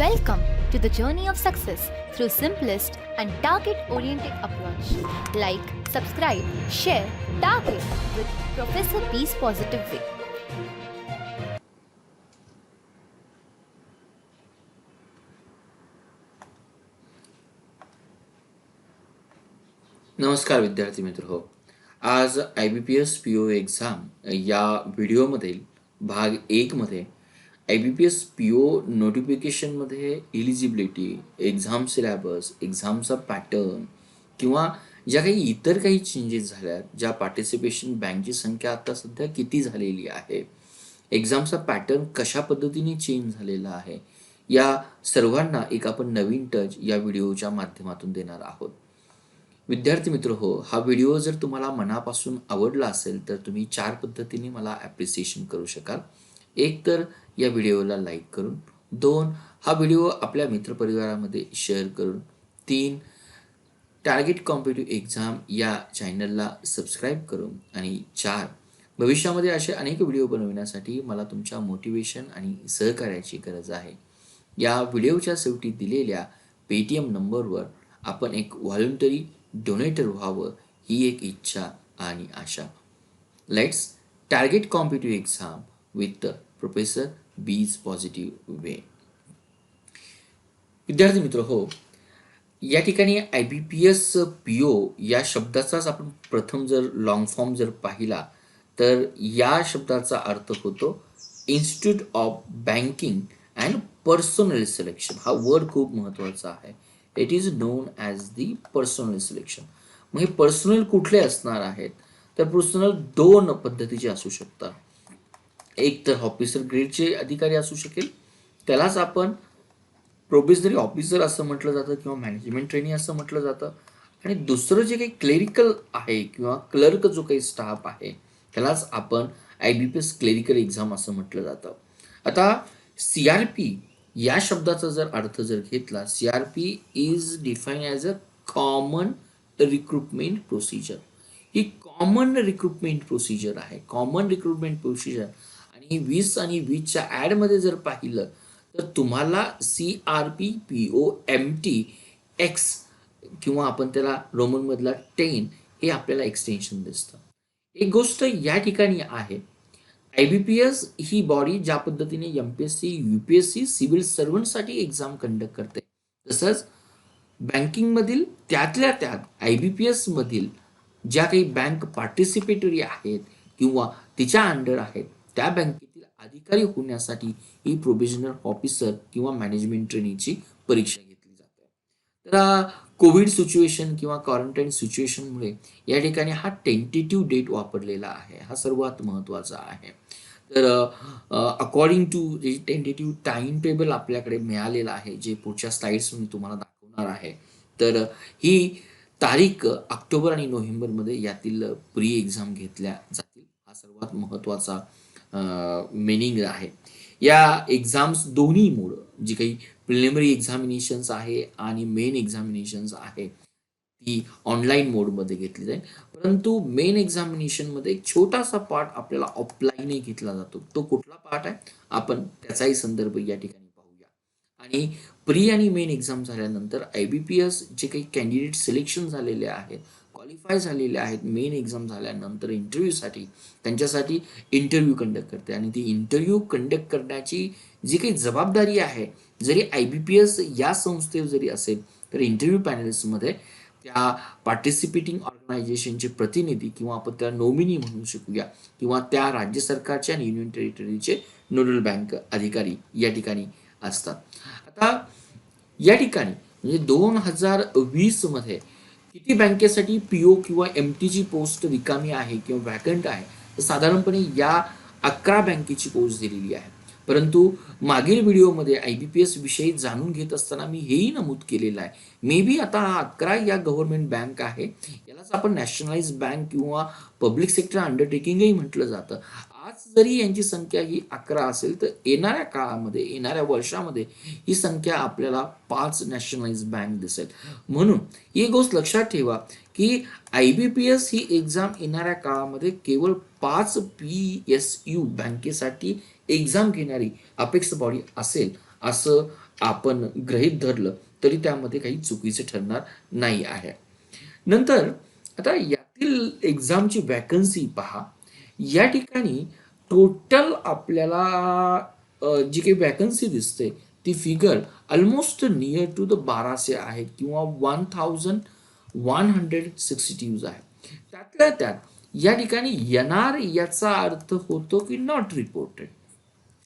Welcome to the journey of success through simplest and target-oriented approach. Like, subscribe, share, target with Professor P's Positive Way. नमस्कार विद्यार्थी मित्र हो. आज IBPS PO exam या व्हिडिओमधील भाग 1 मध्ये IBPS PO नोटिफिकेशनमध्ये एलिजिबिलिटी, एक्झाम सिलेबस, एक्झामचा पॅटर्न किंवा ज्या काही चेंजेस झाल्या, ज्या पार्टिसिपेशन बँकची संख्या आता सध्या किती झालेली आहे, एक्झामचा पॅटर्न कशा पद्धतीने चेंज झालेला आहे, या सर्वांना एक आपण नवीन टच या व्हिडिओच्या माध्यमातून देणार आहोत. विद्यार्थी मित्र हो, हा व्हिडिओ जर तुम्हाला मनापासून आवडला असेल तर तुम्ही 4 पद्धतीने मला ॲप्रिसिएशन करू शकाल. एक तर या व्हिडिओला लाईक करून, 2 हा व्हिडिओ आपल्या मित्रपरिवारामध्ये शेअर करून, 3 टार्गेट कॉम्पिटिटिव्ह एक्झाम या चॅनलला सबस्क्राईब करून आणि 4 भविष्यामध्ये असे अनेक व्हिडिओ बनवण्यासाठी मला तुमच्या मोटिवेशन आणि सहकार्याची गरज आहे. या व्हिडिओच्या शेवटी दिलेल्या पेटीएम नंबरवर आपण एक व्हॉलंटरी डोनेटर व्हावं ही एक इच्छा आणि आशा. Let's target competitive exam with professor B's positive way. विद्यार्थी मित्र हो, या ठिकाणी IBPS PO या शब्दाचाच आपण प्रथम जर लॉंग फॉर्म जर पाहिला तर या शब्दाचा अर्थ होतो institute of banking and personal selection. हा वर्ड खूप महत्त्वाचा आहे. It is non as the personal selection. मग हे पर्सनल कुठले असणार आहेत तर पर्सनल 2 पद्धतीचे असू शकतात. एक तर ऑफिसर ग्रेडचे अधिकारी असू शकेल, त्यालाच आपण प्रोबेशनरी ऑफिसर असं म्हटलं जातं किंवा मॅनेजमेंट ट्रेनी असं म्हटलं जातं. आणि दुसरं जे काही क्लेरिकल आहे किंवा क्लर्क जो काही स्टाफ आहे त्यालाच आपण IBPS क्लेरिकल एक्झाम असं म्हटलं जातं. आता CRP या शब्दाचा जर अर्थ जर घेतला, CRP is define as a common recruitment procedure. He common recruitment procedure आहे. कॉमन रिक्रुटमेंट प्रोसिजर आणि 20 आणि 20च्या ॲडमध्ये जर पाहिलं तर तुम्हाला CRP PO MT X किंवा आपण त्याला रोमनमधला 10 हे आपल्याला एक्सटेन्शन दिसतं. एक गोष्ट या ठिकाणी आहे, IBPS ही बॉडी ज्या पद्धतीने MPSC, UPSC सिव्हिल सर्वंटसाठी एक्झाम कंडक्ट करते, तसंच बँकिंगमधील त्यातल्या त्यात IBPS मधील ज्या काही बँक पार्टिसिपेटरी आहेत किंवा तिच्या अंडर आहेत त्या बँकेतील अधिकारी होण्यासाठी ही प्रोबेशनर ऑफिसर किंवा मॅनेजमेंट ट्रेनीची परीक्षा घेतली जाते. तर कोविड सिच्युएशन किंवा क्वारंटाईन सिच्युएशनमुळे या ठिकाणी हा टेंटेटिव्ह डेट वापरलेला आहे. हा सर्वात महत्त्वाचा आहे. तर according to tentative time table आपल्याकडे मिळालेलं आहे, जे पुढच्या स्लाइड्स मी तुम्हाला दाखवणार आहे. तर ही तारीख ऑक्टोबर आणि नोव्हेंबरमध्ये यातील प्री एक्झाम घेतल्या जातील. हा सर्वात महत्त्वाचा मिनिंग आहे. या एक्झाम्स दोन्ही मोड, जी काही प्रिलिमिनरी एक्झामिनेशन्स आहे आणि मेन एक्झामिनेशन्स आहे ती ऑनलाईन मोडमध्ये घेतली जाईल. परंतु मेन एक्झामिनेशनमध्ये एक छोटासा पार्ट आपल्याला ऑफलाईनही घेतला जातो. तो कुठला पार्ट आहे आपण त्याचाही संदर्भ या ठिकाणी पाहूया. आणि प्री आणि मेन एक्झाम झाल्यानंतर IBPS जे काही कॅन्डिडेट सिलेक्शन झालेले आहेत, क्वालिफाय झालेले आहेत, मेन एक्झाम झाल्यानंतर इंटरव्ह्यूसाठी त्यांच्यासाठी इंटरव्ह्यू कंडक्ट करते. आणि ती इंटरव्ह्यू कंडक्ट करण्याची जी काही जबाबदारी आहे, जरी IBPS या संस्थेवर जरी असेल तर इंटरव्ह्यू पॅनल्समध्ये त्या पार्टिसिपेटिंग ऑर्गनायझेशनचे प्रतिनिधी किंवा आपण त्याला नॉमिनी म्हणू शकूया किंवा त्या राज्य सरकारचे आणि युनियन टेरिटरीचे नोडल बँक अधिकारी या ठिकाणी असतात. आता या ठिकाणी म्हणजे 2020 मध्ये किती बँकेसाठी PO किंवा MTची पोस्ट रिकामी आहे किंवा वॅकंट आहे, तर साधारणपणे या 11 बँकेची पोस्ट दिलेली आहे. परंतु मागील व्हिडिओमध्ये IBPS विषयी जाणून घेत असताना मी हेही नमूद केलेलं आहे, मे बी आता 11 या गव्हर्नमेंट बँक आहे, यालाच आपण नॅशनलाइज बँक किंवा पब्लिक सेक्टर अंडरटेकिंगही म्हटलं जातं. आज जरी यांची संख्या ही 11 असेल तर येणाऱ्या काळामध्ये, येणाऱ्या वर्षामध्ये ही संख्या आपल्याला 5 नॅशनलाइज बँक दिसेल. म्हणून ही गोष्ट लक्षात ठेवा की IBPS ही एक्झाम येणाऱ्या काळामध्ये केवळ 5 PSU बँकेसाठी एक्झाम घेणारी अपेक्स बॉडी असेल असं आपण गृहीत धरलं तरी त्यामध्ये काही चुकीचे ठरणार नाही आहे. नंतर आता यातील एक्झामची वॅकन्सी पहा. या ठिकाणी टोटल आपल्याला जी काही वॅकन्सी दिसते ती figure almost near to the 1200 आहे किंवा 1162 आहे. त्यातल्या त्यात या ठिकाणी येणार याचा अर्थ होतो की नॉट रिपोर्टेड.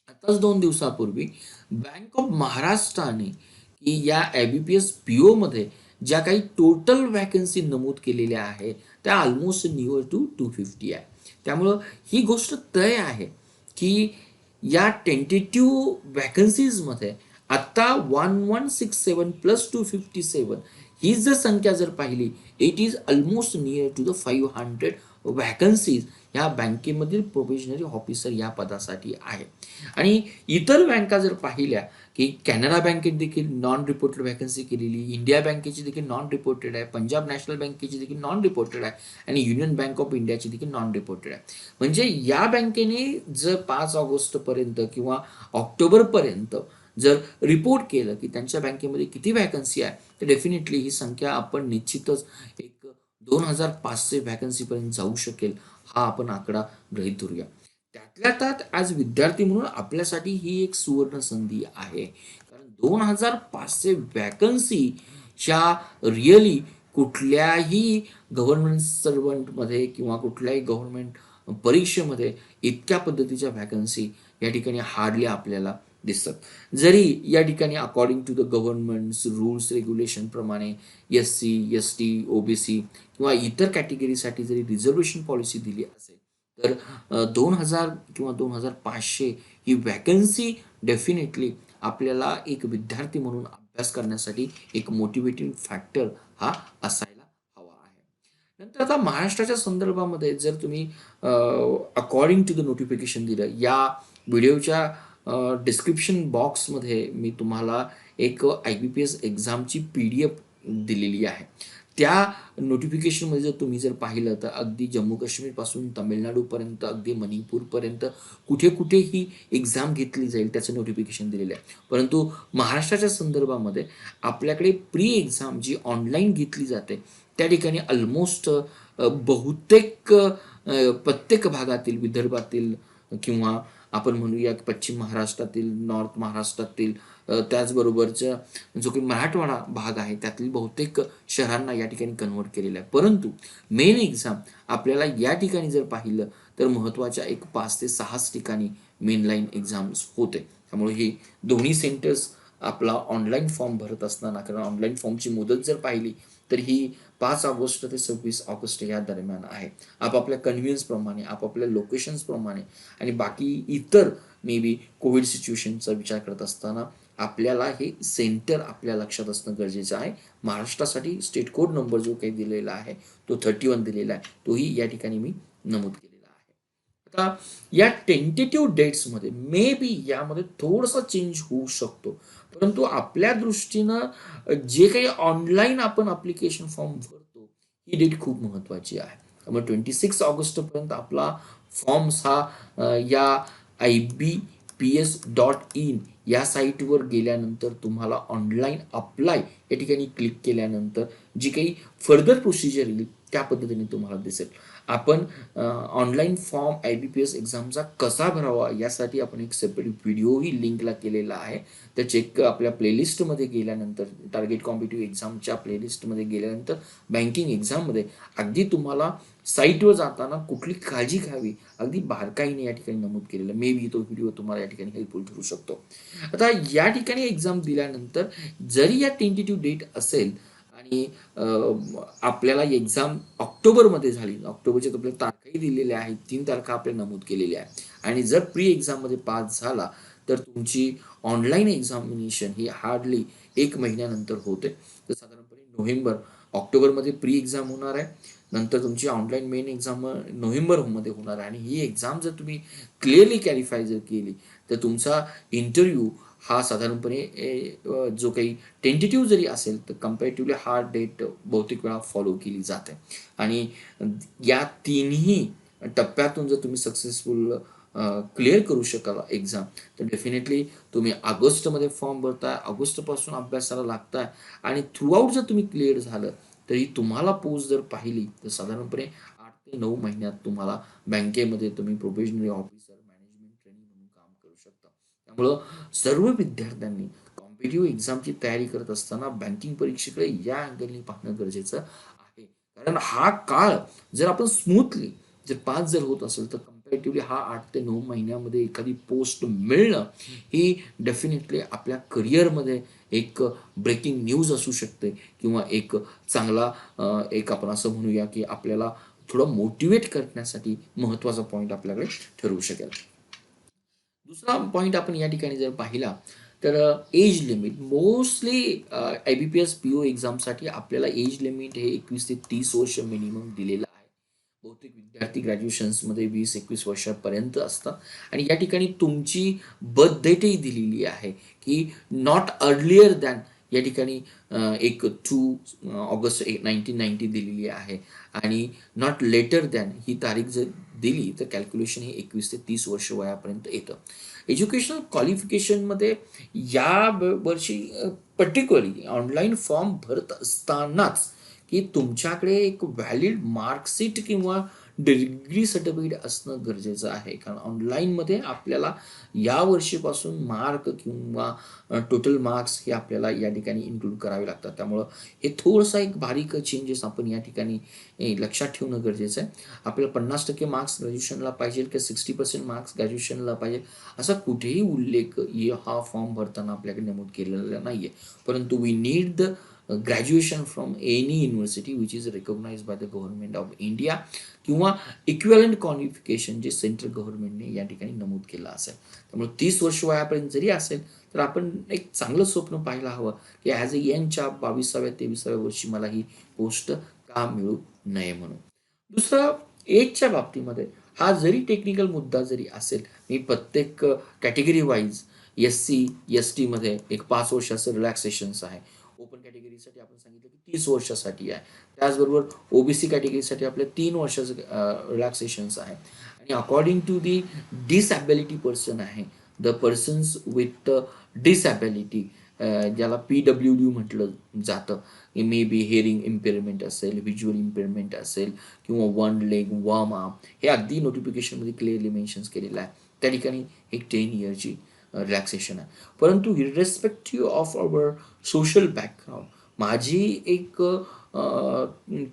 आताच 2 दिवसापूर्वी बँक ऑफ महाराष्ट्राने की या IBPS PO मध्ये ज्या काही टोटल वॅकन्सी नमूद केलेल्या आहेत त्या ऑलमोस्ट नियर टू 250 आहे. त्यामुळं ही गोष्ट तय आहे की या टेंटेटिव्ह वॅकन्सीजमध्ये आत्ता 1167 प्लस 257 ही जर संख्या जर पाहिली it is almost near to the 500 vacancies ह्या बँकेमधील प्रोबेशनरी ऑफिसर या पदासाठी आहे. आणि इतर बँका जर पाहिल्या की कॅनरा बँकेत देखील नॉन रिपोर्टेड वॅकन्सी केलेली, इंडिया बँकेची देखील नॉन रिपोर्टेड आहे, पंजाब नॅशनल बँकेची देखील नॉन रिपोर्टेड आहे आणि युनियन बँक ऑफ इंडियाची देखील नॉन रिपोर्टेड आहे. म्हणजे या बँकेने जर 5 ऑगस्टपर्यंत किंवा ऑक्टोबरपर्यंत जर रिपोर्ट केलं की त्यांच्या बँकेमध्ये किती वॅकन्सी आहे तर डेफिनेटली ही संख्या आपण निश्चितच एक 2500 वॅकन्सीपर्यंत जाऊ शकेल हा आपण आकडा गृहीत धरूया. त्यातल्या त्यात आज विद्यार्थी म्हणून आपल्यासाठी ही एक सुवर्ण संधी आहे, कारण 2500 वॅकन्सीच्या रिअली कुठल्याही गव्हर्नमेंट सर्वंटमध्ये किंवा कुठल्याही गव्हर्नमेंट परीक्षेमध्ये इतक्या पद्धतीच्या वॅकन्सी या ठिकाणी हार्डली आपल्याला दिसतात. जरी या ठिकाणी according to the government's rules regulation प्रमाणे SC ST OBC किंवा इतर कॅटेगरीसाठी जरी रिझर्वेशन पॉलिसी दिली असेल तर 2000 किंवा 2500 ही वॅकन्सी डेफिनेटली आपल्याला एक विद्यार्थी म्हणून अभ्यास करण्यासाठी एक मोटिवेटिंग फॅक्टर हा असायला हवा आहे. नंतर आता महाराष्ट्राच्या संदर्भामध्ये जर तुम्ही अकॉर्डिंग टू द नोटिफिकेशन दिलं, या व्हिडिओच्या डिस्क्रिप्शन बॉक्समध्ये मी तुम्हाला एक IBPS एक्झामची PDF दिलेली आहे. त्या नोटिफिकेशनमध्ये जर तुम्ही जर पाहिलं तर अगदी जम्मू काश्मीरपासून तमिळनाडूपर्यंत अगदी मणिपूरपर्यंत कुठे कुठे ही एक्झाम घेतली जाईल त्याचं नोटिफिकेशन दिलेलं आहे. परंतु महाराष्ट्राच्या संदर्भामध्ये आपल्याकडे प्री एक्झाम जी ऑनलाईन घेतली जाते त्या ठिकाणी ऑलमोस्ट बहुतेक प्रत्येक भागातील विदर्भातील किंवा आपण म्हणूया की पश्चिम महाराष्ट्रातील, नॉर्थ महाराष्ट्रातील, त्याचबरोबरच्या जो काही मराठवाडा भाग आहे त्यातील बहुतेक शहरांना या ठिकाणी कन्वर्ट केलेलं आहे. परंतु मेन एक्झाम आपल्याला या ठिकाणी जर पाहिलं तर महत्त्वाच्या एक 5 ते 6 ठिकाणी मेन लाईन एक्झाम्स होते. त्यामुळे ही दोन्ही सेंटर्स आपला ऑनलाईन फॉर्म भरत असताना, कारण ऑनलाईन फॉर्मची मुदत जर पाहिली तर ही 5 ऑगस्ट ते 26 ऑगस्ट या दरम्यान आहे. आपापल्या कन्व्हिन्सप्रमाणे, आपापल्या लोकेशन्सप्रमाणे आणि बाकी इतर मे बी कोविड सिच्युएशनचा विचार करत असताना आपल्याला हे सेंटर आपल्या लक्षात असणं गरजेचं आहे. महाराष्ट्रासाठी स्टेट कोड नंबर जो काही दिलेला आहे तो 31 दिलेला आहे, तोही या ठिकाणी मी नमूद केलेला आहे. आता या टेंटेटिव्ह डेट्समध्ये मे बी यामध्ये थोडासा चेंज होऊ शकतो, परंतु आपल्या दृष्टीनं जे काही ऑनलाईन आपण ॲप्लिकेशन फॉर्म भरतो ही डेट खूप महत्त्वाची आहे. त्यामुळे 26 ऑगस्टपर्यंत आपला फॉर्म्स हा या IBPS.in या साईटवर गेल्यानंतर तुम्हाला ऑनलाईन अप्लाय या ठिकाणी क्लिक केल्यानंतर जी काही फर्दर प्रोसिजर येईल त्या पद्धतीने तुम्हाला दिसेल. आपण ऑनलाईन फॉर्म IBPS एक्झामचा कसा भरावा यासाठी आपण एक सेपरेट व्हिडिओही लिंकला केलेला आहे. तर चेक आपल्या प्लेलिस्टमध्ये गेल्यानंतर, टार्गेट कॉम्पिटिटिव्ह एक्झामच्या प्लेलिस्टमध्ये गेल्यानंतर बँकिंग एक्झाममध्ये अगदी तुम्हाला साईटवर जाताना कुठली काळजी घ्यावी अगदी बारकाईने या ठिकाणी नमूद केलेलं. मे बी तो व्हिडिओ तुम्हाला या ठिकाणी हेल्पफुल ठरू शकतो. आता या ठिकाणी एक्झाम दिल्यानंतर जरी या टेंटेटिव्ह डेट असेल आणि आपल्याला एक्झाम ऑक्टोबरमध्ये झाली, ऑक्टोबरच्या आपल्याला तारखाही दिलेल्या आहेत, 3 तारखा आपल्याला नमूद केलेल्या आहे आणि जर प्री एक्झाममध्ये पास झाला तर तुमची ऑनलाईन एक्झामिनेशन ही हार्डली 1 महिन्यानंतर होते. तर साधारणपणे ऑक्टोबरमध्ये प्री एक्झाम होणार आहे, नंतर तुमची ऑनलाईन मेन एक्झाम नोव्हेंबरमध्ये होणार आहे आणि ही एक्झाम जर तुम्ही क्लिअरली क्वॅलिफाय जर केली तर तुमचा इंटरव्ह्यू हा साधारणपणे जो काही टेंटेटिव्ह जरी असेल तर कम्पॅरेटिव्हली हार्ड डेट बहुतेक वेळा फॉलो केली जाते आणि या तिन्ही टप्प्यातून जर तुम्ही सक्सेसफुल क्लिअर करू शकाल एक्झाम, तर डेफिनेटली तुम्ही ऑगस्टमध्ये फॉर्म भरताय, ऑगस्टपासून अभ्यासाला लागताय आणि थ्रूआउट जर तुम्ही क्लिअर झालं तरी तुम्हाला पोस्ट जर पाहिली तर साधारणपणे 8 ते 9 महिन्यात तुम्हाला बँकेमध्ये तुम्ही प्रोबेशनरी ऑफिसर, मॅनेजमेंट ट्रेनिंग म्हणून काम करू शकता. त्यामुळं सर्व विद्यार्थ्यांनी कॉम्पिटिटिव्ह एक्झामची तयारी करत असताना बँकिंग परीक्षेकडे या अँगलनी पाहणं गरजेचं आहे. कारण हा काळ जर आपण स्मूथली जर पास जर होत असेल तर कम्पॅरेटिव्हली हा 8 ते 9 महिन्यामध्ये एखादी पोस्ट मिळणं ही डेफिनेटली आपल्या करिअरमध्ये एक ब्रेकिंग न्यूज असू शकते किंवा एक चांगला एक आपण असं म्हणूया की आपल्याला थोडं मोटिवेट करण्यासाठी महत्त्वाचा पॉईंट आपल्याकडे ठरवू शकेल. दुसरा पॉईंट आपण या ठिकाणी जर पाहिला तर age limit mostly IBPS PO एक्झामसाठी आपल्याला एज लिमिट हे 21 ते 30 वर्ष मिनिमम दिलेलं आहे. बहुतेक विद्यार्थी ग्रॅज्युएशन्समध्ये 20-21 वर्षापर्यंत असतात आणि या ठिकाणी तुमची बर्थ डेटही दिलेली आहे की नॉट अर्लियर दॅन या ठिकाणी एक 2 ऑगस्ट 1990 दिलेली आहे आणि नॉट लेटर दॅन ही तारीख जर दिली तर कॅल्क्युलेशन हे 21 ते 30 वर्ष वयापर्यंत येतं. एज्युकेशनल क्वालिफिकेशनमध्ये या वर्षी पर्टिक्युलरली ऑनलाईन फॉर्म भरत असतानाच की तुमच्याकडे एक व्हॅलिड मार्कशीट किंवा डिग्री सर्टिफिकेट असणं गरजेचं आहे. कारण ऑनलाईनमध्ये आपल्याला या वर्षीपासून मार्क किंवा टोटल मार्क्स हे आपल्याला या ठिकाणी इन्क्लूड करावे लागतात. त्यामुळं हे थोडंसं एक बारीक चेंजेस आपण या ठिकाणी लक्षात ठेवणं गरजेचं आहे. आपल्याला 50% मार्क्स ग्रॅज्युएशनला पाहिजे की 60% मार्क्स ग्रॅज्युएशनला पाहिजे असा कुठेही उल्लेख हा फॉर्म भरताना आपल्याकडे नमूद केलेला नाही आहे. परंतु we need the graduation from any university which is recognize by the government of India किंवा इक्विव्हॅलंट क्वालिफिकेशन जे सेंट्रल गव्हर्नमेंटने या ठिकाणी नमूद केलं असेल. त्यामुळे 30 वर्ष वयापर्यंत जरी असेल तर आपण एक चांगलं स्वप्न पाहायला हवं की ॲज अ यंग चाप 22व्या-23व्या वर्षी मला ही पोस्ट का मिळू नये म्हणून. दुसरं एजच्या बाबतीमध्ये हा जरी टेक्निकल मुद्दा जरी असेल, मी प्रत्येक कॅटेगरी वाईज SC, STमध्ये एक 5 वर्षाचं रिलॅक्सेशन्स आहे. ओपन कॅटेगरीसाठी आपण सांगितलं की 30 वर्षासाठी आहे. त्याचबरोबर OBC कॅटेगरीसाठी आपल्या 3 वर्षाचं रिलॅक्सेशन्स आहे आणि according to the disability person आहे, द पर्सन्स विथ डिसॅबिलिटी ज्याला PWD म्हटलं जातं, मे बी हिअरिंग इम्पेअरमेंट असेल, व्हिज्युअल इम्पेअरमेंट असेल किंवा वन लेग, वन आर्म हे अगदी नोटिफिकेशनमध्ये क्लिअरली मेन्शन्स केलेलं आहे. त्या ठिकाणी एक 10 इयरची रिलॅक्सेशन आहे. परंतु irrespective of our social background माझी एक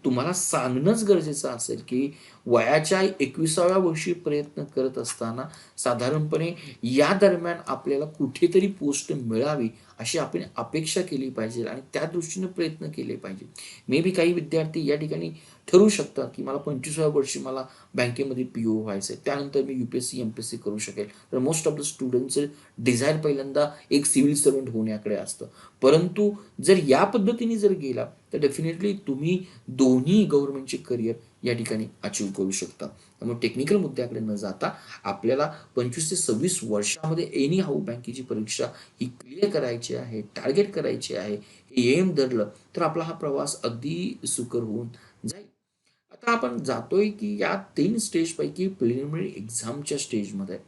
तुम्हाला सांगणंच गरजेचं असेल की वयाच्या 21व्या वर्षी प्रयत्न करत असताना साधारणपणे या दरम्यान आपल्याला कुठेतरी पोस्ट मिळावी अशी आपण अपेक्षा केली पाहिजे आणि त्या दृष्टीने प्रयत्न केले पाहिजे. मे बी काही विद्यार्थी या ठिकाणी ठरवू शकतात की मला 25व्या वर्षी मला बँकेमध्ये PO व्हायचं आहे, त्यानंतर मी UPSC MPSC करू शकेल. तर मोस्ट ऑफ द स्टुडंटचं डिझायर पहिल्यांदा एक सिव्हिल सर्वंट होण्याकडे असतं. परंतु जर या पद्धतीने जर गेला तर डेफिनेटली तुम्ही दोन्ही गव्हर्नमेंटचे करिअर या ठिकाणी अचीव करू शकता. त्यामुळे टेक्निकल मुद्द्याकडे न जाता आपल्याला 25 ते 26 वर्षामध्ये एनी हाऊ बँकेची परीक्षा ही क्लिअर करायची आहे, टार्गेट करायची आहे, हे एम धरलं तर आपला हा प्रवास अगदी सुकर होऊन जाईल. आता आपण जातोय की या 3 स्टेजपैकी प्रिलिमिनरी एक्झामच्या स्टेजमध्ये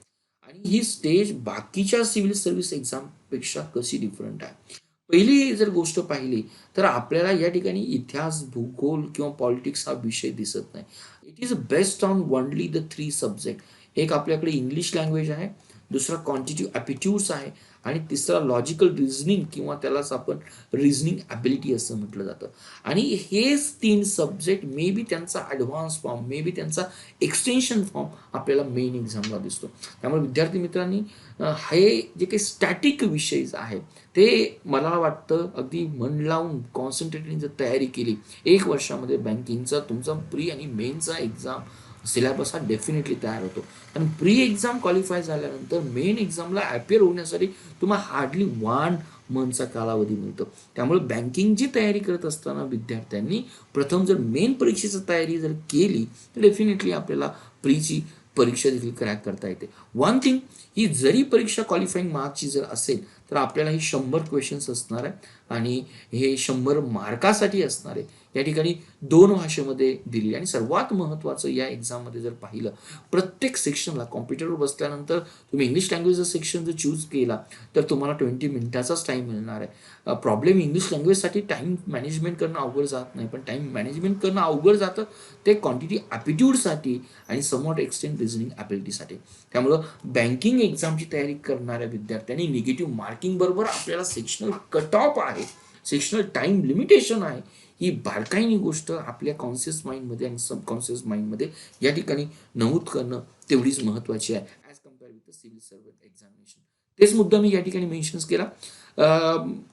आणि ही स्टेज बाकीच्या सिव्हिल सर्व्हिस एक्झामपेक्षा कशी डिफरंट आहे. पहिली जर गोष्ट पाहिली तर आपल्याला या ठिकाणी इतिहास, भूगोल किंवा पॉलिटिक्स हा विषय दिसत नाही. It is based on only the 3 subject. एक आपल्याकडे इंग्लिश लँग्वेज आहे, दुसरा क्वांटिटिव्ह ॲप्टिट्यूड्स आहे आणि तिसरा लॉजिकल रिझनिंग किंवा त्यालाच आपण रिझनिंग ॲबिलिटी असं म्हटलं जातं. आणि हेच 3 सब्जेक्ट मे बी त्यांचा ॲडव्हान्स फॉर्म, मे बी त्यांचा एक्सटेन्शन फॉर्म आपल्याला मेन एक्झामला दिसतो. त्यामुळे विद्यार्थी मित्रांनी हे जे काही स्टॅटिक विषय आहेत ते मला वाटतं अगदी मन लावून कॉन्सन्ट्रेटली जर तयारी केली 1 वर्षामध्ये बँकिंगचा तुमचा प्री आणि मेनचा एक्झाम सिलेबस हा डेफिनेटली तयार होतो. कारण प्री एक्झाम क्वालिफाय झाल्यानंतर मेन एक्झामला अपियर होण्यासाठी तुम्हाला हार्डली 1 मंथचा कालावधी मिळतो. त्यामुळे बँकिंगची तयारी करत असताना विद्यार्थ्यांनी प्रथम जर मेन परीक्षेची तयारी जर केली तर डेफिनेटली आपल्याला प्रीची परीक्षा देखील क्रॅक करता येते. वन थिंग, ही जरी परीक्षा क्वालिफाईंग मार्क्सची जर असेल तर आपल्याला ही 100 क्वेश्चन्स असणार आहे आणि हे 100 मार्कासाठी असणार आहे. या ठिकाणी 2 भाषेमध्ये दिली. आणि सर्वात महत्त्वाचं या एक्झाममध्ये जर पाहिलं, प्रत्येक सेक्शनला कॉम्प्युटरवर बसल्यानंतर तुम्ही इंग्लिश लँग्वेजचा सेक्शन जर चूज केला तर तुम्हाला 20 मिनिटाचाच टाईम मिळणार आहे. प्रॉब्लेम इंग्लिश लँग्वेजसाठी टाईम मॅनेजमेंट करणं अवघड जात नाही, पण टाईम मॅनेजमेंट करणं अवघड जातं ते क्वांटिटी ॲप्टिट्यूडसाठी आणि समवॉट एक्सटेंड रिझनिंग ॲबिलिटीसाठी. त्यामुळं बँकिंग एक्झामची तयारी करणाऱ्या विद्यार्थ्यांनी निगेटिव्ह मार्किंग बरोबर आपल्याला सेक्शनल कट ऑफ आहे, सेक्शनल टाईम लिमिटेशन आहे, ही बारकाईनी गोष्ट आपल्या कॉन्शियस माइंडमध्ये आणि सबकॉन्शियस माइंडमध्ये या ठिकाणी नमूद करणं तेवढीच महत्त्वाची आहे as compare with the civil servant examination. तेच मुद्दा मी या ठिकाणी मेन्शन्स केला.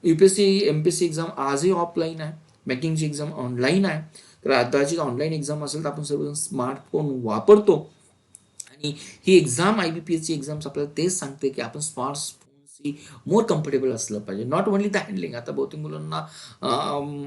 UPSC MPSC एक्झाम आजही ऑफलाईन आहे, बँकिंगची एक्झाम ऑनलाईन आहे. तर आताची ऑनलाईन एक्झाम असेल तर आपण सर्वजण स्मार्टफोन वापरतो आणि ही एक्झाम IBPS ची एक्झाम्स आपल्याला तेच सांगते की आपण स्मार्टफोनशी मोर कम्फर्टेबल असलं पाहिजे. Not only the handling. आता बहुतेक मुलांना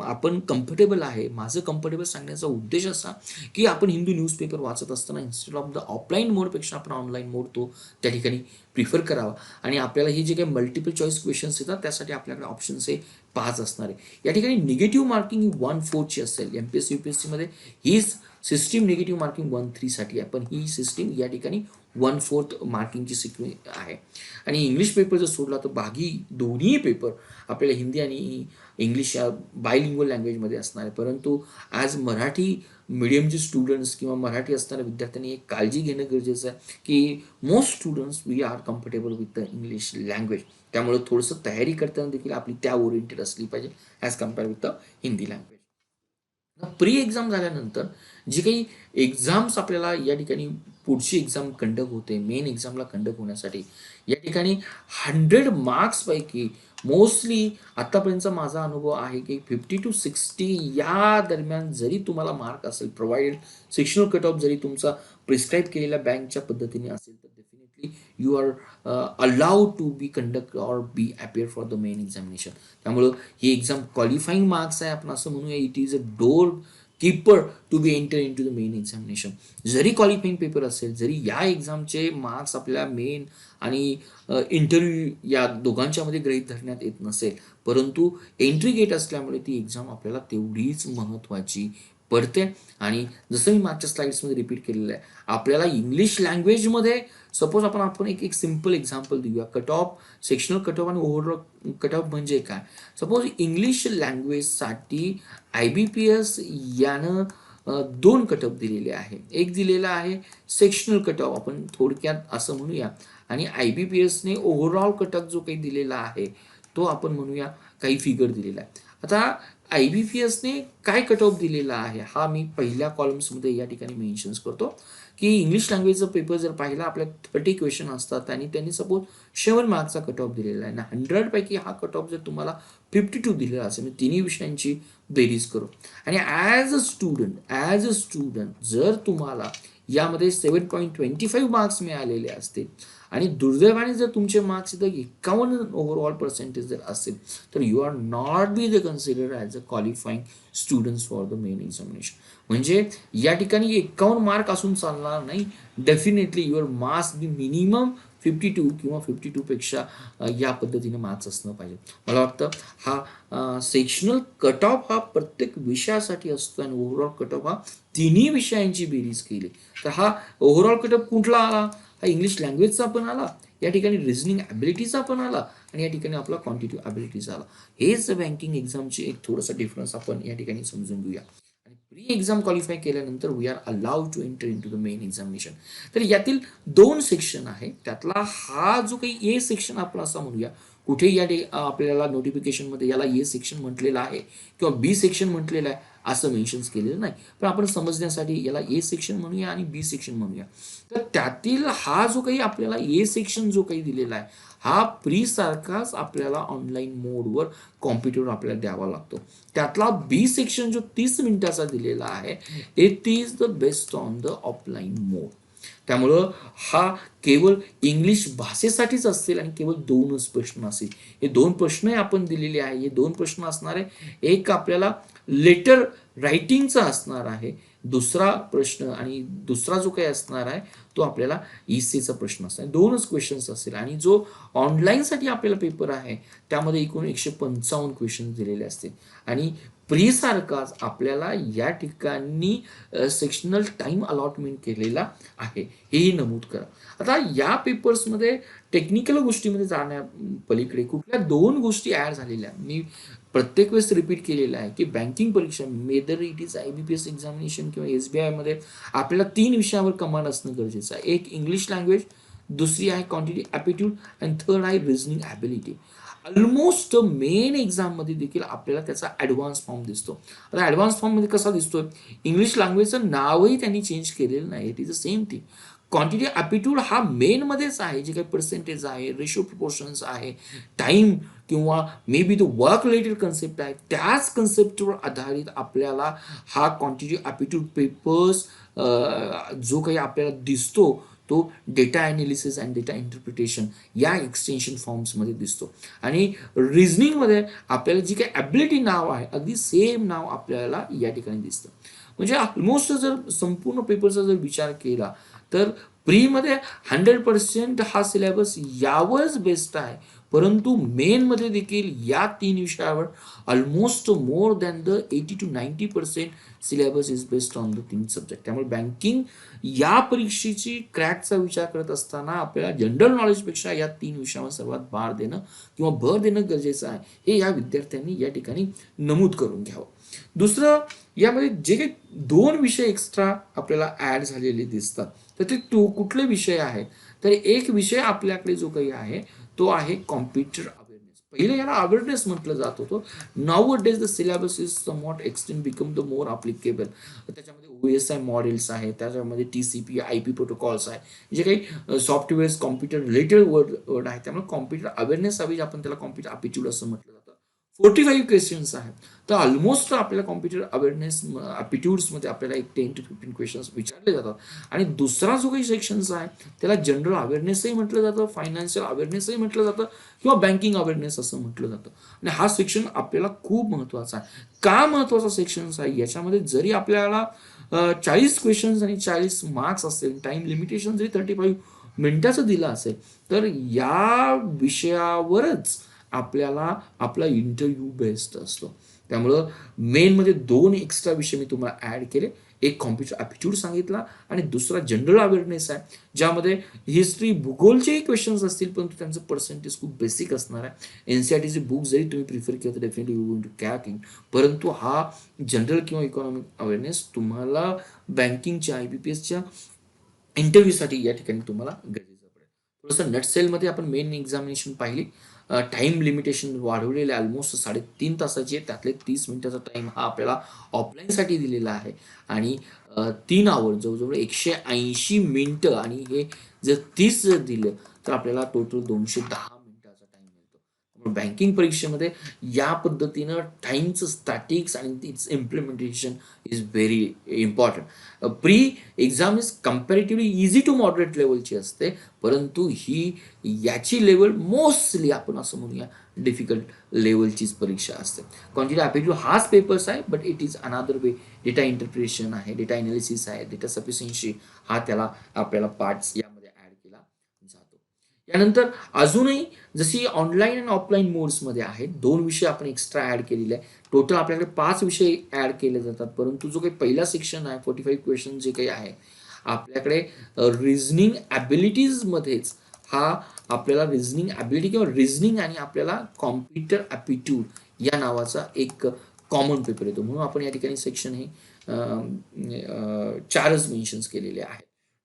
आपण कम्फर्टेबल आहे, माझं कम्फर्टेबल सांगण्याचा उद्देश असा की आपण हिंदू न्यूजपेपर वाचत असताना इन्स्टेड ऑफ द ऑफलाईन मोडपेक्षा आपण ऑनलाईन मोड तो त्या ठिकाणी प्रिफर करावा. आणि आपल्याला हे जे काही मल्टिपल चॉईस क्वेश्चन्स येतात त्यासाठी आपल्याकडे ऑप्शन्स हे 5 असणार आहे. या ठिकाणी निगेटिव्ह मार्किंग ही 1/4ची असेल. MPSC UPSC मध्ये ही सिस्टीम निगेटिव्ह मार्किंग 1/3 साठी आहे, पण ही सिस्टीम या ठिकाणी 1/4 मार्किंगची सिक्वेन्स आहे. आणि इंग्लिश पेपर जर सोडला तर बाकी दोन्ही पेपर आपल्याला हिंदी आणि इंग्लिश या बायलिंग्वल लँग्वेजमध्ये असणार आहे. परंतु आज मराठी मीडियमचे स्टुडंट्स किंवा मराठी असणाऱ्या विद्यार्थ्यांनी एक काळजी घेणं गरजेचं आहे की most students we are comfortable with the English language. त्यामुळे थोडंसं तयारी करताना देखील आपली त्या ओरिएंटेड असली पाहिजे as compare with the Hindi language. Pre exam झाल्यानंतर जी काही एक्झाम्स आपल्याला या ठिकाणी पुढची एक्झाम कंडक्ट होते, मेन एक्झामला कंडक्ट होण्यासाठी या ठिकाणी 100 मार्क्सपैकी मोस्टली आत्तापर्यंतचा माझा अनुभव आहे की 50 to 60 या दरम्यान जरी तुम्हाला मार्क असेल प्रोव्हाइडेड सेक्शनल कट ऑफ जरी तुमचा प्रिस्क्राईब केलेल्या बँकच्या पद्धतीने असेल तर definitely you are allowed to be conduct or be appear for the main examination. त्यामुळं ही एक्झाम क्वालिफाईंग मार्क्स आहे, आपण असं म्हणूया. It is a door keeper to be enter in to the main examination. जरी क्वालिफाईंग पेपर असेल, जरी या एक्झामचे मार्क्स आपल्याला मेन आणि इंटरव्ह्यू या दोघांच्यामध्ये गृहीत धरण्यात येत नसेल, परंतु एंट्री गेट असल्यामुळे ती एक्झाम आपल्याला तेवढीच महत्त्वाची पडते. आणि जसं मी मागच्या स्लाइड्समध्ये रिपीट केलेलं आहे, आपल्याला इंग्लिश लँग्वेजमध्ये सपोज आपण एक सिम्पल एक्झाम्पल देऊया. Cut off, sectional cut off आणि ओव्हरऑल कट ऑफ म्हणजे काय. सपोज इंग्लिश लँग्वेजसाठी IBPS यानं 2 कट ऑफ दिलेले आहे. एक दिलेला आहे सेक्शनल कट ऑफ, आपण थोडक्यात असं म्हणूया. आणि IBPSने ओव्हरऑल कट ऑफ जो काही दिलेला आहे तो आपण म्हणूया काही फिगर दिलेला आहे. आता IBPSने काय कट ऑफ दिलेला आहे हा मी पहिल्या कॉलम्समध्ये या ठिकाणी मेन्शन्स करतो की इंग्लिश लँग्वेजचा पेपर जर पाहिला आपल्या 30 क्वेश्चन असतात आणि त्यांनी सपोज 7 मार्क्सचा कट ऑफ दिलेला आहे ना. 100 पैकी हा कट ऑफ जर तुम्हाला 52 दिलेला असेल म्हणजे तिन्ही विषयांची बेरीज करू. आणि ॲज अ स्टुडंट जर तुम्हाला यामध्ये 7.25 मार्क्स मिळालेले असतील आणि दुर्दैवाने जर तुमचे मार्क्स इथं 51 ओव्हरऑल पर्सेंटेज जर असेल तर you are not be the consider as a qualifying students for the main examination. म्हणजे या ठिकाणी 51 मार्क असून चालणार नाही. Definitely your marks be minimum 52 किंवा 52 पेक्षा या पद्धतीने मार्क्स असणं पाहिजे. मला वाटतं हा सेक्शनल कट ऑफ हा प्रत्येक विषयासाठी असतो आणि ओव्हरऑल कट ऑफ हा तिन्ही विषयांची बेरीज केली तर हा ओव्हरऑल कट ऑफ कुठला आला, हा इंग्लिश लँग्वेजचा पण आला, या ठिकाणी रिझनिंग ॲबिलिटीचा पण आला आणि या ठिकाणी आपला क्वांटिटिव्ह ॲबिलिटीचा आला. हेच बँकिंग एक्झामचे एक थोडासा डिफरन्स आपण या ठिकाणी समजून घेऊया. आणि प्री एक्झाम क्वालिफाय केल्यानंतर we are allowed to enter in to the main examination. तर यातील 2 सेक्शन आहे, त्यातला हा जो काही ए सेक्शन आपण असं म्हणूया. कुठे या आपल्याला नोटिफिकेशनमध्ये याला ए सेक्शन म्हटलेलं आहे किंवा बी सेक्शन म्हटलेलं आहे असं मेन्शन्स केलेलं नाही, पण आपण समजण्यासाठी याला ए सेक्शन म्हणूया आणि बी सेक्शन म्हणूया. तर त्यातील हा जो काही आपल्याला ए सेक्शन जो काही दिलेला आहे हा प्री सारखाच आपल्याला ऑनलाईन मोडवर कॉम्प्युटरवर आपल्याला द्यावा लागतो. त्यातला बी सेक्शन जो 30 मिनिटाचा दिलेला आहे it is the best on the offline mode. त्यामुळं हा केवळ इंग्लिश भाषेसाठीच असतील आणि केवळ 2च प्रश्न असतील. हे 2 प्रश्न आपण दिलेले आहे. हे 2 प्रश्न असणार आहे. एक आपल्याला लेटर रायटिंगचा असणार आहे, दुसरा प्रश्न आणि दुसरा जो काही असणार आहे तो आपल्याला ECचा प्रश्न असणार. 2च क्वेश्चन्स असतील. आणि जो ऑनलाईनसाठी आपल्याला पेपर आहे त्यामध्ये एकूण 155 क्वेश्चन दिलेले असतील. आणि प्री सारखाच आपल्याला या ठिकाणी सेक्शनल टाइम अलॉटमेंट केलेला आहे, हेही नमूद करा. आता या पेपर्समध्ये टेक्निकल गोष्टीमध्ये जाण्या पलीकडे कुठल्या 2 गोष्टी ॲड झालेल्या मी प्रत्येक वेळेस रिपीट केलेलं आहे, की बँकिंग परीक्षा मेदर इट इज IBPS एक्झामिनेशन किंवा SBIमध्ये आपल्याला 3 विषयावर कमांड असणं गरजेचं आहे. एक इंग्लिश लँग्वेज, दुसरी आहे क्वांटिटी ॲप्टिट्यूड आणि थर्ड आहे रिझनिंग ॲबिलिटी. ऑलमोस्ट मेन एक्झाममध्ये देखील आपल्याला त्याचा ॲडव्हान्स फॉर्म दिसतो. आता ॲडव्हान्स फॉर्ममध्ये कसा दिसतोय? इंग्लिश लँग्वेजचं नावही त्यांनी चेंज केलेलं नाही. It is the same thing. Quantity aptitude हा मेनमध्येच आहे, जे काही पर्सेंटेज आहे, रेशो प्रपोर्शन्स आहे, टाईम किंवा may be the work related concept आहे, त्याच कन्सेप्टवर आधारित आपल्याला हा क्वांटिटी ॲप्टिट्यूड पेपर्स जो काही आपल्याला दिसतो तो data analysis and data interpretation या एक्सटेन्शन फॉर्म्समध्ये दिसतो. आणि रिझनिंगमध्ये आपल्याला जी काही ॲबिलिटी नाव आहे अगदी सेम नाव आपल्याला या ठिकाणी दिसतं. म्हणजे ऑलमोस्ट जर संपूर्ण पेपरचा जर विचार केला तर प्रीमध्ये 100% हा सिलेबस यावरच बेस्ट आहे, परंतु मेनमध्ये देखील या 3 विषयावर almost more than the 80 to 90% syllabus is based on the 3 subject. त्यामुळे बँकिंग या परीक्षेची क्रॅकचा विचार करत असताना आपल्याला जनरल नॉलेजपेक्षा या 3 विषयावर सर्वात भार देणं किंवा भर देणं गरजेचं आहे, हे या विद्यार्थ्यांनी या ठिकाणी नमूद करून घ्यावं. दुसरं, यामध्ये जे काही 2 विषय एक्स्ट्रा आपल्याला ॲड झालेले दिसतात, तर ते कुठले विषय आहेत? तर एक विषय आपल्याकडे जो काही आहे तो आहे कॉम्प्युटर अवेअरनेस. पहिले याला अवेअरनेस म्हटलं जात होतं. Now a days the syllabus is somewhat extend become the more applicable. त्याच्यामध्ये OSI मॉडेल्स आहे, त्याच्यामध्ये TCP IP प्रोटोकॉल्स आहे, जे काही सॉफ्टवेअर्स कॉम्प्युटर रिलेटेड वर्ड आहे. त्यामुळे कॉम्प्युटर अवेअरनेस ऐवजी आपण त्याला कॉम्प्युटर ॲप्टिट्यूड असं म्हटलं जातं. 45 क्वेश्चन्स आहेत. तर ऑलमोस्ट आपल्याला कॉम्प्युटर अवेअरनेस ॲप्टिट्यूड्समध्ये आपल्याला एक 10 to 15 क्वेश्चन्स विचारले जातात. आणि दुसरा जो काही सेक्शन्स आहे त्याला जनरल अवेअरनेसही म्हटलं जातं, फायनान्शियल अवेअरनेसही म्हटलं जातं किंवा बँकिंग अवेअरनेस असं म्हटलं जातं. आणि हा सेक्शन आपल्याला खूप महत्त्वाचा आहे. का महत्त्वाचा सेक्शन्स आहे? याच्यामध्ये जरी आपल्याला 40 क्वेश्चन्स आणि 40 मार्क्स असेल, टाइम लिमिटेशन जरी 35 मिनिटाचं दिलं असेल, तर या विषयावरच आपल्याला आपला इंटरव्ह्यू बेस्ट असतो. त्यामुळं मेनमध्ये 2 एक्स्ट्रा विषय मी तुम्हाला ॲड केले. एक कॉम्प्युटर ॲप्टिट्यूड सांगितला आणि दुसरा जनरल अवेअरनेस आहे, ज्यामध्ये हिस्ट्री, भूगोलचेही क्वेश्चन्स असतील, परंतु त्यांचं पर्सेंटेज खूप बेसिक असणार आहे. NCERTचे बुक जरी तुम्ही प्रिफर केलं तर definitely you going to crack in. परंतु हा जनरल किंवा इकॉनॉमिक अवेअरनेस तुम्हाला बँकिंगच्या IBPSच्या इंटरव्ह्यूसाठी या ठिकाणी तुम्हाला गरजेचं पडेल. थोडंसं नटसेलमध्ये आपण मेन एक्झामिनेशन पाहिली. टाईम लिमिटेशन वाढवलेलं आहे, ऑलमोस्ट 3.5 तासाची आहे. त्यातले 30 मिनिटाचा टाईम हा आपल्याला ऑफलाईनसाठी दिलेला आहे. आणि 3 आवर जवळजवळ 180 मिनिटं, आणि हे जर 30 जर दिलं तर आपल्याला टोटल 210 मिनिटाचा टाईम मिळतो. त्यामुळे बँकिंग परीक्षेमध्ये या पद्धतीनं टाईमचं स्टॅटिक्स आणि it's implementation is very important. Pre exam is comparatively easy to moderate लेवलची असते, परंतु ही याची लेवल मोस्टली आपण असं म्हणूया डिफिकल्ट लेवलचीच परीक्षा असते. क्वांटिटी ॲप्टिट्यूड हाच पेपर्स आहे, but it is another way. Data interpretation आहे, डेटा ॲनालिसिस आहे, डेटा सफिशियन्सी हा त्याला आपल्याला पार्ट्स यामध्ये ॲड केला जातो. यानंतर अजूनही जशी ऑनलाईन आणि ऑफलाईन मोड्समध्ये आहेत, 2 विषय आपण एक्स्ट्रा ॲड केलेले आहे. टोटल आपल्याकडे 5 विषय ॲड केले जातात, परंतु जो काही पहिला सेक्शन आहे 45 क्वेश्चन जे काही आहे, आपल्याकडे रिझनिंग ॲबिलिटीजमध्येच हा आपल्याला रिझनिंग ॲबिलिटी किंवा रिझनिंग आणि आपल्याला कॉम्प्युटर ॲप्टिट्यूड या नावाचा एक कॉमन पेपर येतो. म्हणून आपण या ठिकाणी सेक्शन हे 4च मेन्शन्स केलेले आहेत.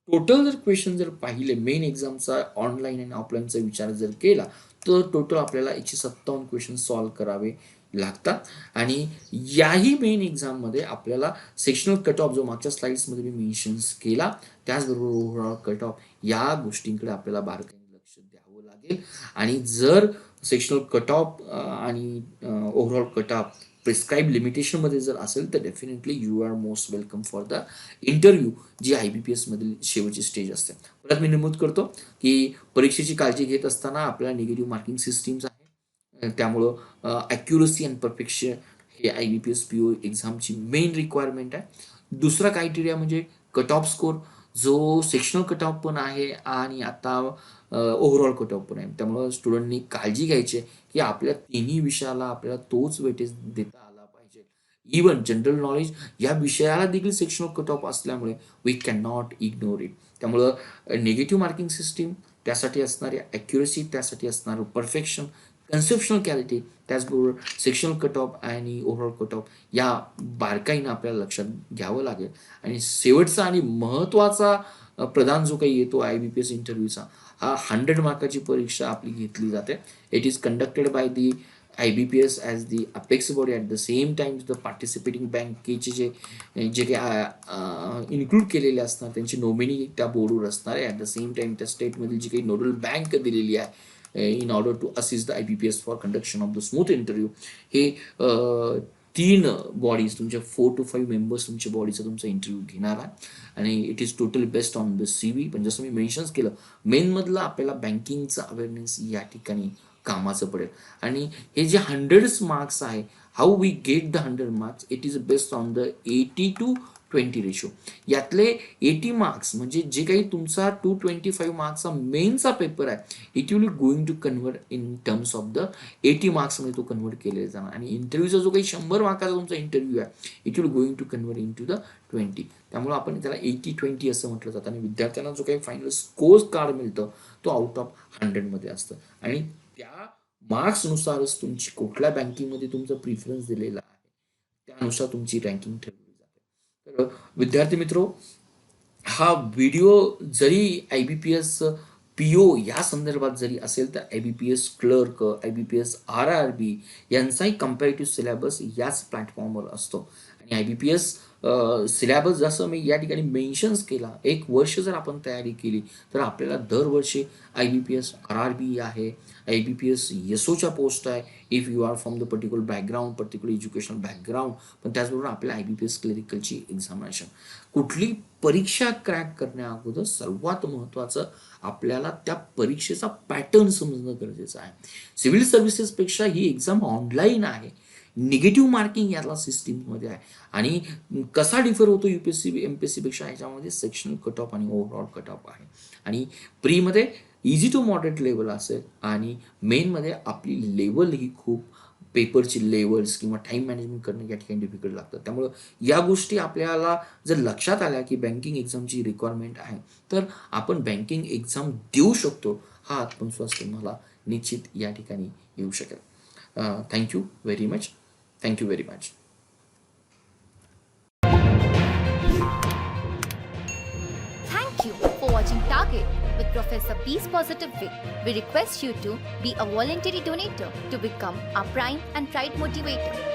टोटल जर क्वेश्चन जर पाहिले मेन एक्झामचा ऑनलाईन आणि ऑफलाईनचा विचार जर केला तर टोटल आपल्याला 157 क्वेश्चन सॉल्व्ह करावे लागतात. आणि याही मेन एक्झाममध्ये आपल्याला सेक्शनल कट ऑफ जो मागच्या स्लाइड्समध्ये मी मेन्शन्स केला, त्याचबरोबर ओव्हरऑल कट ऑफ या गोष्टींकडे आपल्याला बारकाईने लक्ष द्यावं लागेल. आणि जर सेक्शनल कट ऑफ आणि ओव्हरऑल कट ऑफ प्रिस्क्राईब लिमिटेशनमध्ये जर असेल तर definitely you are most welcome for the interview, जी IBPS मधील शेवटची स्टेज असते. परत मी नमूद करतो की परीक्षेची काळजी घेत असताना आपल्याला निगेटिव्ह मार्किंग सिस्टीम्स आहे, त्यामुळं ॲक्युरसी अँड परफेक्शन हे IBPS PO एक्झामची मेन रिक्वायरमेंट आहे. दुसरा क्रायटेरिया म्हणजे कट ऑफ स्कोर, जो सेक्शनल कट ऑफ पण आहे आणि आता ओव्हरऑल कट ऑफ पण आहे. त्यामुळं स्टुडंटनी काळजी घ्यायची आहे की आपल्या 3ही विषयाला आपल्याला तोच वेटेज देता आला पाहिजे. इवन जनरल नॉलेज या विषयाला देखील सेक्शनल कट ऑफ असल्यामुळे we can not ignore it. त्यामुळं निगेटिव्ह मार्किंग सिस्टीम, त्यासाठी असणारी ॲक्युरेसी, त्यासाठी असणारं परफेक्शन, कन्सेप्शनल क्लॅरिटी, त्याचबरोबर सेक्शनल कट ऑफ आणि ओव्हरऑल कट ऑफ या बारकाईनं आपल्याला लक्षात घ्यावं लागेल. आणि शेवटचा आणि महत्त्वाचा प्रदान जो काही येतो IBPS इंटरव्ह्यूचा, हा 100 मार्काची परीक्षा आपली घेतली जाते. It is conducted by the IBPS as the apex body. At the same time the participating बँकेचे जे काही इन्क्लूड केलेले असणार त्यांची नॉमिनी त्या बोर्डवर असणार आहे. ॲट द सेम टाइम त्या स्टेटमधील जी काही नोडल बँक दिलेली आहे in order to assist the IBPS for conduction of the smooth interview, हे 3 बॉडीज तुमच्या 4 to 5 मेंबर्स तुमच्या बॉडीचा तुमचा इंटरव्ह्यू घेणार आहे. आणि it is total based on the CV. पण जसं मी मेन्शन्स केलं, मेनमधलं आपल्याला बँकिंगचा अवेअरनेस या ठिकाणी कामाचं पडेल. आणि हे जे 100 मार्क्स आहे, how we get the 100 marks, it is based on the 80-20 ratio. यातले 80 मार्क्स म्हणजे जे काही तुमचा 225 मार्क्सचा मेनचा पेपर आहे, it will going to convert in terms of the 80 मार्क्समध्ये तो कन्वर्ट केलेला जाणार. आणि इंटरव्ह्यूचा जो काही 100 मार्काचा तुमचा इंटरव्ह्यू आहे, it will going to convert in to the 20. त्यामुळे आपण त्याला 80-20 असं म्हटलं जातं. आणि विद्यार्थ्यांना जो काही फायनल स्कोर कार्ड मिळतं तो आउट ऑफ 100 मध्ये असतं. आणि त्या मार्क्सनुसारच तुमची कुठल्या बँकिंगमध्ये तुमचा प्रिफरन्स दिलेला आहे, त्यानुसार तुमची रँकिंग ठरवली जाते. तर विद्यार्थी मित्रो, हा व्हिडिओ जरी IBPS PO या संदर्भात जरी असेल, तर IBPS क्लर्क, IBPS RRB यांचाही कम्पॅरेटिव्ह सिलेबस याच प्लॅटफॉर्मवर असतो. आणि IBPS सिलेबस जसं मी या ठिकाणी मेन्शन्स केला, 1 वर्ष जर आपण तयारी केली तर आपल्याला दरवर्षी IBPS RRB आहे, IBPS SOच्या पोस्ट आहे, if you are from the particular background, particular educational background. पण त्याचबरोबर आपल्याला IBPS क्लरिकलची एक्झामिनेशन, कुठली परीक्षा क्रॅक करण्या अगोदर सर्वात महत्त्वाचं आपल्याला त्या परीक्षेचा पॅटर्न समजणं गरजेचं आहे. सिव्हिल सर्व्हिसेसपेक्षा ही एक्झाम ऑनलाईन आहे, निगेटिव्ह मार्किंग याला सिस्टीममध्ये आहे. आणि कसा डिफर होतो UPSC MPSC पेक्षा, ह्याच्यामध्ये सेक्शनल कट ऑफ आणि ओव्हरऑल कट ऑफ आहे. आणि प्रीमध्ये इझी टू मॉडरेट लेवल असेल आणि मेनमध्ये आपली लेवल ही खूप पेपरची लेवल्स किंवा टाईम मॅनेजमेंट करणं या ठिकाणी डिफिकल्ट लागतं. त्यामुळं या गोष्टी आपल्याला जर लक्षात आल्या की बँकिंग एक्झामची रिक्वायरमेंट आहे, तर आपण बँकिंग एक्झाम देऊ शकतो, हा आत्मविश्वास तुम्हाला निश्चित या ठिकाणी येऊ शकेल. Thank you very much. Thank you very much. Thank you for watching Target with Professor Peace Positive Way. We request you to be a voluntary donator to become our prime and pride motivator.